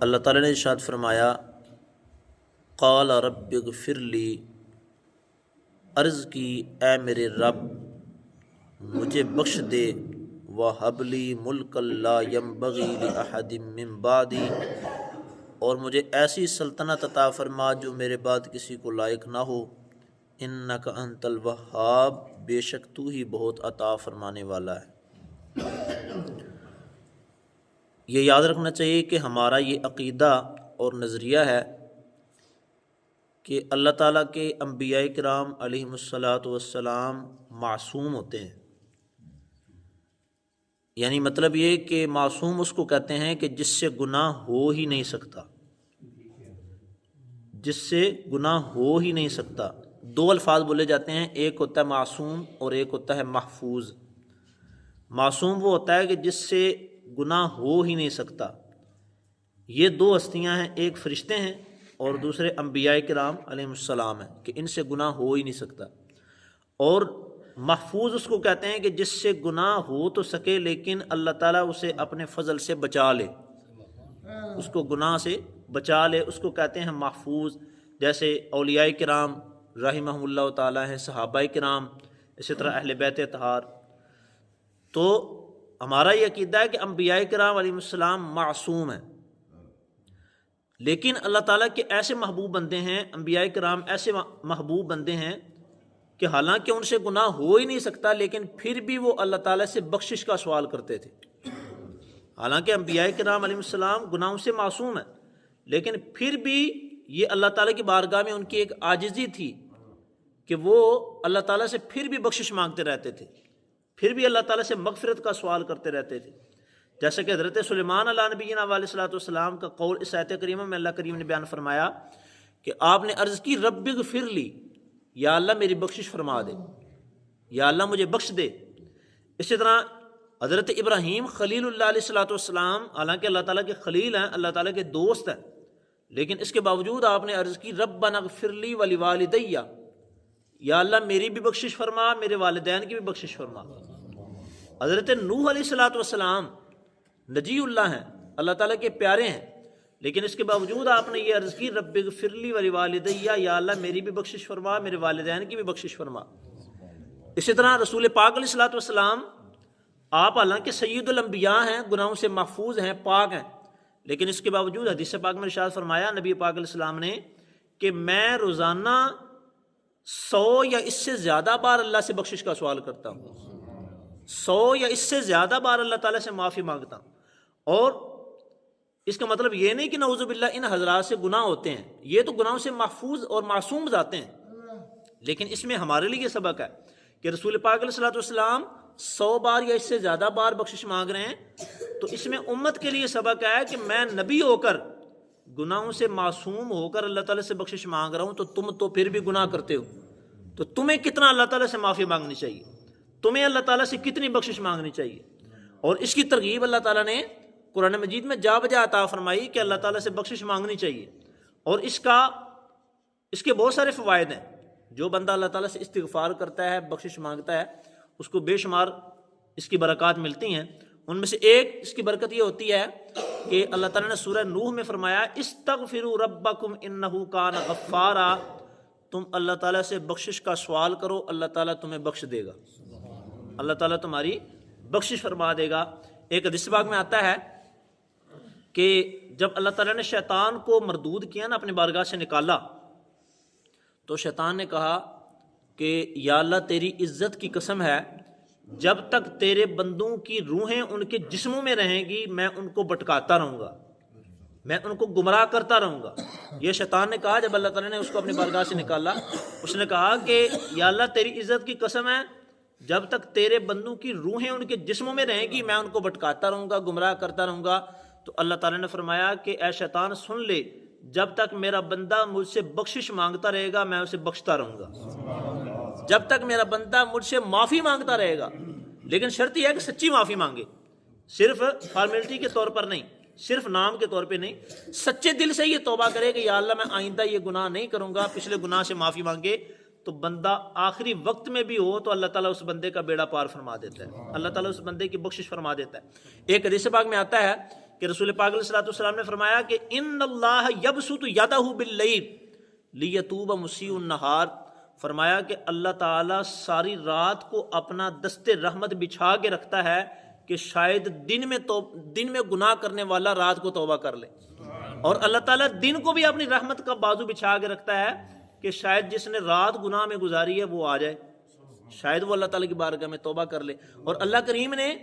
اللہ تعالیٰ نے ارشاد فرمایا قال رب اغفر لی، عرض کی اے میرے رب مجھے بخش دے، وہب لی ملکا لا ینبغی لأحد من بعدی، اور مجھے ایسی سلطنت عطا فرما جو میرے بعد کسی کو لائق نہ ہو، انک انت الوہاب، بے شک تو ہی بہت عطا فرمانے والا ہے۔ یہ یاد رکھنا چاہیے کہ ہمارا یہ عقیدہ اور نظریہ ہے کہ اللہ تعالیٰ کے انبیاء کرام علیہم الصلاۃ والسلام معصوم ہوتے ہیں، یعنی مطلب یہ کہ معصوم اس کو کہتے ہیں کہ جس سے گناہ ہو ہی نہیں سکتا، جس سے گناہ ہو ہی نہیں سکتا۔ دو الفاظ بولے جاتے ہیں، ایک ہوتا ہے معصوم اور ایک ہوتا ہے محفوظ۔ معصوم وہ ہوتا ہے کہ جس سے گناہ ہو ہی نہیں سکتا، یہ دو ہستیاں ہیں، ایک فرشتے ہیں اور دوسرے انبیاء کرام علیہم السلام ہیں کہ ان سے گناہ ہو ہی نہیں سکتا۔ اور محفوظ اس کو کہتے ہیں کہ جس سے گناہ ہو تو سکے لیکن اللہ تعالیٰ اسے اپنے فضل سے بچا لے، اس کو گناہ سے بچا لے، اس کو کہتے ہیں محفوظ۔ جیسے اولیاء کرام رحمہم اللہ تعالیٰ ہیں، صحابہ کرام، اسی طرح اہل بیت اطہار۔ تو ہمارا یہ عقیدہ ہے کہ انبیاء کرام علیہ السلام معصوم ہیں، لیکن اللہ تعالیٰ کے ایسے محبوب بندے ہیں، انبیاء کرام ایسے محبوب بندے ہیں کہ حالانکہ ان سے گناہ ہو ہی نہیں سکتا لیکن پھر بھی وہ اللہ تعالیٰ سے بخشش کا سوال کرتے تھے۔ حالانکہ انبیاء کرام علیہ السلام گناہوں سے معصوم ہیں، لیکن پھر بھی یہ اللہ تعالیٰ کی بارگاہ میں ان کی ایک عاجزی تھی کہ وہ اللہ تعالیٰ سے پھر بھی بخشش مانگتے رہتے تھے، پھر بھی اللہ تعالیٰ سے مغفرت کا سوال کرتے رہتے تھے۔ جیسے کہ حضرت سلیمان علیہ نبینا علیہ الصلوۃ والسلام کا قول اس آیت کریمہ میں اللہ کریم نے بیان فرمایا کہ آپ نے عرض کی رب اغفر لی، یا اللہ میری بخشش فرما دے، یا اللہ مجھے بخش دے۔ اسی طرح حضرت ابراہیم خلیل اللہ علیہ الصلوۃ والسلام، حالانکہ اللہ تعالیٰ کے خلیل ہیں، اللہ تعالیٰ کے دوست ہیں، لیکن اس کے باوجود آپ نے عرض کی ربنا اغفر لی ولوالدی، یا اللہ میری بھی بخشش فرما، میرے والدین کی بھی بخشش فرما۔ حضرت نوح علیہ الصلوۃ والسلام نجی اللہ ہیں، اللہ تعالیٰ کے پیارے ہیں، لیکن اس کے باوجود آپ نے یہ عرض کی رب اغفر لی ولوالدی، یا اللہ میری بھی بخشش فرما، میرے والدین کی بھی بخشش فرما۔ اسی طرح رسول پاک علیہ الصلوۃ والسلام، آپ حالانکہ سید الانبیاء ہیں، گناہوں سے محفوظ ہیں، پاک ہیں، لیکن اس کے باوجود حدیث پاک میں ارشاد فرمایا نبی پاک علیہ السلام نے کہ میں روزانہ 100 یا اس سے زیادہ بار اللہ سے بخشش کا سوال کرتا ہوں، 100 یا اس سے زیادہ بار اللہ تعالیٰ سے معافی مانگتا ہوں۔ اور اس کا مطلب یہ نہیں کہ نعوذ باللہ ان حضرات سے گناہ ہوتے ہیں، یہ تو گناہوں سے محفوظ اور معصوم ذاتیں ہیں، لیکن اس میں ہمارے لیے یہ سبق ہے کہ رسول پاک علیہ الصلوۃ والسلام 100 بار یا اس سے زیادہ بار بخشش مانگ رہے ہیں، تو اس میں امت کے لیے سبق ہے کہ میں نبی ہو کر گناہوں سے معصوم ہو کر اللہ تعالیٰ سے بخشش مانگ رہا ہوں، تو تم تو پھر بھی گناہ کرتے ہو، تو تمہیں کتنا اللہ تعالیٰ سے معافی مانگنی چاہیے، تمہیں اللہ تعالیٰ سے کتنی بخشش مانگنی چاہیے۔ اور اس کی ترغیب اللہ تعالیٰ نے قرآن مجید میں جا بجا عطا فرمائی کہ اللہ تعالیٰ سے بخشش مانگنی چاہیے۔ اور اس کے بہت سارے فوائد ہیں۔ جو بندہ اللہ تعالیٰ سے استغفار کرتا ہے، بخشش مانگتا ہے، اس کو بے شمار اس کی برکات ملتی ہیں۔ ان میں سے ایک اس کی برکت یہ ہوتی ہے کہ اللہ تعالیٰ نے سورہ نوح میں فرمایا استغفروا ربکم انہ کان غفارا، تم اللہ تعالیٰ سے بخشش کا سوال کرو، اللہ تعالیٰ تمہیں بخش دے گا، اللہ تعالیٰ تمہاری بخشش فرما دے گا۔ ایک حدیث پاک میں آتا ہے کہ جب اللہ تعالیٰ نے شیطان کو مردود کیا نا، اپنی بارگاہ سے نکالا، تو شیطان نے کہا کہ یا اللہ تیری عزت کی قسم ہے، جب تک تیرے بندوں کی روحیں ان کے جسموں میں رہیں گی میں ان کو بھٹکاتا رہوں گا، میں ان کو گمراہ کرتا رہوں گا۔ یہ شیطان نے کہا جب اللہ تعالیٰ نے اس کو اپنی بارگاہ سے نکالا، اس نے کہا کہ یا اللہ تیری عزت کی قسم ہے، جب تک تیرے بندوں کی روحیں ان کے جسموں میں رہیں گی میں ان کو بھٹکاتا رہوں گا، گمراہ کرتا رہوں گا۔ تو اللہ تعالیٰ نے فرمایا کہ اے شیطان سن لے، جب تک میرا بندہ مجھ سے بخشش مانگتا رہے گا میں اسے بخشتا رہوں گا، جب تک میرا بندہ مجھ سے معافی مانگتا رہے گا، لیکن شرط یہ ہے کہ سچی معافی مانگے، صرف فارمیلٹی کے طور پر نہیں، صرف نام کے طور پہ نہیں، سچے دل سے یہ توبہ کرے کہ یا اللہ میں آئندہ یہ گناہ نہیں کروں گا، پچھلے گناہ سے معافی مانگے، تو بندہ آخری وقت میں بھی ہو تو اللہ تعالیٰ اس بندے کا بیڑا پار فرما دیتا ہے، اللہ تعالیٰ اس بندے کی بخشش فرما دیتا ہے۔ ایک حدیث پاک میں آتا ہے کہ رسول پاک علیہ الصلوۃ والسلام نے فرمایا کہ ان اللہ یبسط یدہ باللیل لیتوب مسیء النہار، فرمایا کہ اللہ تعالیٰ ساری رات کو اپنا دست رحمت بچھا کے رکھتا ہے کہ شاید دن میں گناہ کرنے والا رات کو توبہ کر لے، اور اللہ تعالیٰ دن کو بھی اپنی رحمت کا بازو بچھا کے رکھتا ہے کہ شاید جس نے رات گناہ میں گزاری ہے وہ آ جائے، شاید وہ اللہ تعالیٰ کی بارگاہ میں توبہ کر لے۔ اور اللہ کریم نے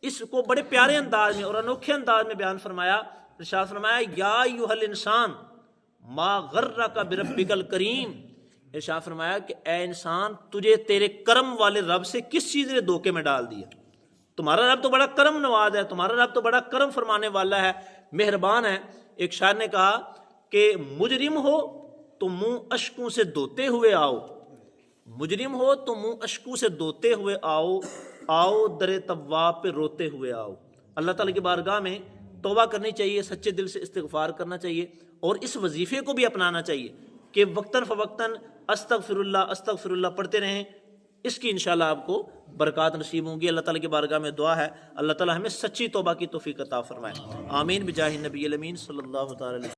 اس کو بڑے پیارے انداز میں اور انوکھے انداز میں بیان فرمایا، ارشاد فرمایا یا ایھا الانسان ما غرک بربک الکریم، ارشاد فرمایا کہ اے انسان تجھے تیرے کرم والے رب سے کس چیز نے دھوکے میں ڈال دیا؟ تمہارا رب تو بڑا کرم نواز ہے، تمہارا رب تو بڑا کرم فرمانے والا ہے، مہربان ہے۔ ایک شاعر نے کہا کہ مجرم ہو تو منہ اشکوں سے دھوتے ہوئے آؤ، مجرم ہو تو منہ اشکوں سے دھوتے ہوئے آؤ، آؤ در تواب پہ روتے ہوئے آؤ۔ اللہ تعالیٰ کی بارگاہ میں توبہ کرنی چاہیے، سچے دل سے استغفار کرنا چاہیے، اور اس وظیفے کو بھی اپنانا چاہیے کہ وقتاً فوقتاً استغفر اللہ پڑھتے رہیں۔ اس کی انشاءاللہ آپ کو برکات نصیب ہوں گی۔ اللہ تعالیٰ کی بارگاہ میں دعا ہے اللہ تعالیٰ ہمیں سچی توبہ کی توفیق عطا فرمائے، آمین بجاہ النبی الامین صلی اللہ تعالی علیہ وسلم۔